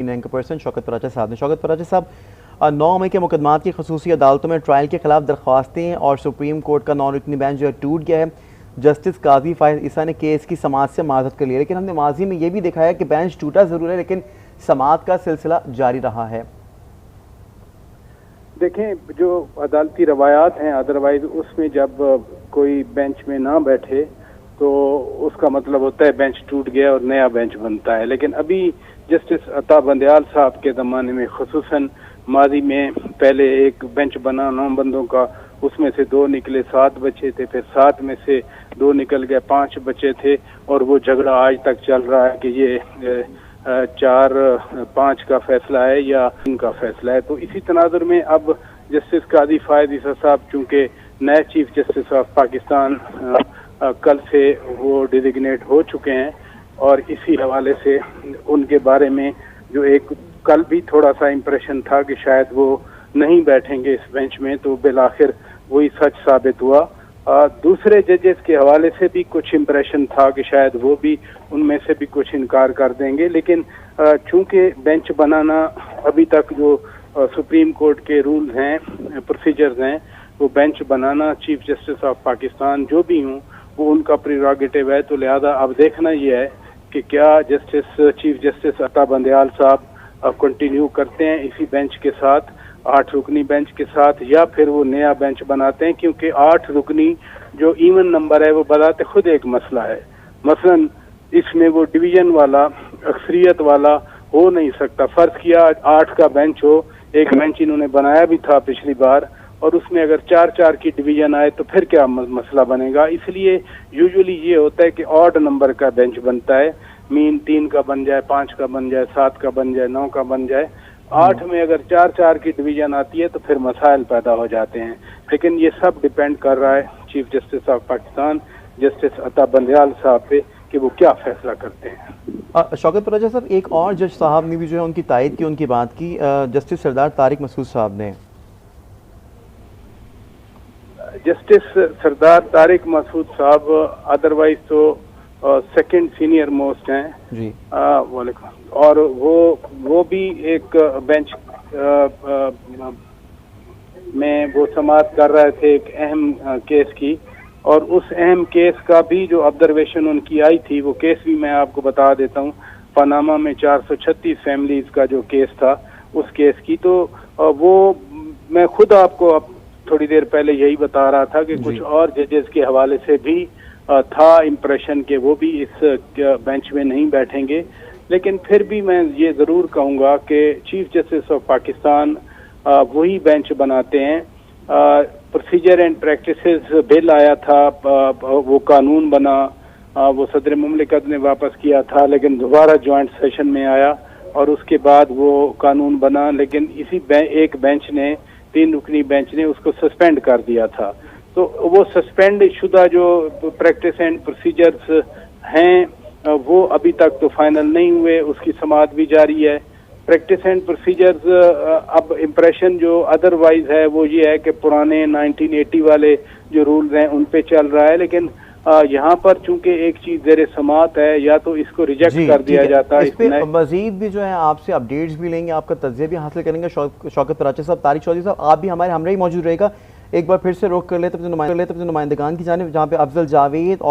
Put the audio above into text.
Anchor person Shaukat Paracha साहब ने। शौकत पराचा साहब, 9 मई के मुकदमात की खसूसी अदालतों में ट्रायल के खिलाफ दरख्वास्तें और सुप्रीम कोर्ट का नॉन रुकनी बेंच जो है टूट गया है। जस्टिस काजी फायद ईसा ने केस की समाअत से माजरत कर लिया, लेकिन हमने माजी में ये भी देखा है कि बेंच टूटा ज़रूर है लेकिन समाअत का सिलसिला जारी रहा है। देखें, जो अदालती रवायात हैं अदरवाइज उसमें जब कोई बेंच में ना बैठे तो उसका मतलब होता है बेंच टूट गया और नया बेंच बनता है। लेकिन अभी जस्टिस अता बंदयाल साहब के ज़माने में खुसूसन माजी में पहले एक बेंच बना 9 बंदों का, उसमें से 2 निकले, 7 बचे थे, फिर 7 में से 2 निकल गए, 5 बचे थे और वो झगड़ा आज तक चल रहा है कि ये 4-5 का फैसला है या 3 का फैसला है। तो इसी तनाजुर में अब जस्टिस काजी फायद ईसा साहब चूँकि नए चीफ जस्टिस ऑफ पाकिस्तान कल से वो डिजिग्नेट हो चुके हैं और इसी हवाले से उनके बारे में जो एक कल भी थोड़ा सा इम्प्रेशन था कि शायद वो नहीं बैठेंगे इस बेंच में, तो बिलाखिर वही सच साबित हुआ। दूसरे जजेस के हवाले से भी कुछ इम्प्रेशन था कि शायद वो भी उनमें से भी कुछ इनकार कर देंगे, लेकिन चूंकि बेंच बनाना अभी तक जो सुप्रीम कोर्ट के रूल्स हैं, प्रोसीजर्स हैं, वो bench banana chief justice of Pakistan जो भी हूँ वो उनका प्रीरोगेटिव है। तो लिहाजा अब देखना ये है कि क्या चीफ जस्टिस अता बंदयाल साहब कंटिन्यू करते हैं इसी बेंच के साथ, 8 रुकनी बेंच के साथ, या फिर वो नया बेंच बनाते हैं, क्योंकि 8 रुकनी जो इवन नंबर है वो बताते खुद एक मसला है। मसलन इसमें वो डिवीजन वाला, अक्सरियत वाला हो नहीं सकता। फर्ज किया 8 का बेंच हो, एक बेंच इन्होंने बनाया भी था पिछली बार, और उसमें अगर 4-4 की डिवीजन आए तो फिर क्या मसला बनेगा। इसलिए यूजुअली ये होता है कि ऑड नंबर का बेंच बनता है, मीन 3 का बन जाए, 5 का बन जाए, 7 का बन जाए, 9 का बन जाए। 8 में अगर 4-4 की डिवीजन आती है तो फिर मसाइल पैदा हो जाते हैं। लेकिन ये सब डिपेंड कर रहा है chief justice of Pakistan justice अता बंदयाल साहब पे कि वो क्या फैसला करते हैं। शौकत पराचा साहब, एक और जज साहब ने भी जो है उनकी तायद की, उनकी बात की, जस्टिस सरदार तारिक मसूद साहब ने। जस्टिस सरदार तारिक मसूद साहब अदरवाइज तो सेकंड सीनियर मोस्ट हैं जी, वालेकुम, और वो भी एक बेंच में वो समाअत कर रहे थे एक अहम केस की, और उस अहम केस का भी जो ऑब्जर्वेशन उनकी आई थी, वो केस भी मैं आपको बता देता हूँ। पनामा में 436 फैमिलीज का जो केस था, उस केस की, तो वो मैं खुद आपको अब थोड़ी देर पहले यही बता रहा था कि कुछ और जजेस के हवाले से भी था इम्प्रेशन कि वो भी इस बेंच में नहीं बैठेंगे। लेकिन फिर भी मैं ये ज़रूर कहूँगा कि चीफ जस्टिस ऑफ पाकिस्तान वही बेंच बनाते हैं। प्रोसीजर एंड प्रैक्टिसेस बिल आया था, वो कानून बना, वो सदर मुमलिकत ने वापस किया था, लेकिन दोबारा जॉइंट सेशन में आया और उसके बाद वो कानून बना, लेकिन इसी एक बेंच ने, 3 रुकनी बेंच ने उसको सस्पेंड कर दिया था। तो वो सस्पेंड शुदा जो प्रैक्टिस एंड प्रोसीजर्स हैं वो अभी तक तो फाइनल नहीं हुए, उसकी समाअत भी जारी है। प्रैक्टिस एंड प्रोसीजर्स अब इम्प्रेशन जो अदरवाइज है वो ये है कि पुराने 1980 वाले जो रूल्स हैं उन पे चल रहा है, लेकिन यहाँ पर चूंकि एक चीज ज़ेरे समाअत है, या तो इसको रिजेक्ट कर दिया जाता है। इस पे मजीद भी जो है आपसे अपडेट्स भी लेंगे, आपका तज्ज़िया भी हासिल करेंगे। शौकत पराचा साहब, तारिक चौधरी साहब, आप भी हमारे हमरा ही मौजूद रहेगा। एक बार फिर से रोक कर ले तब नुमाइंदगान की जानिब, जहाँ पे अफजल जावेद और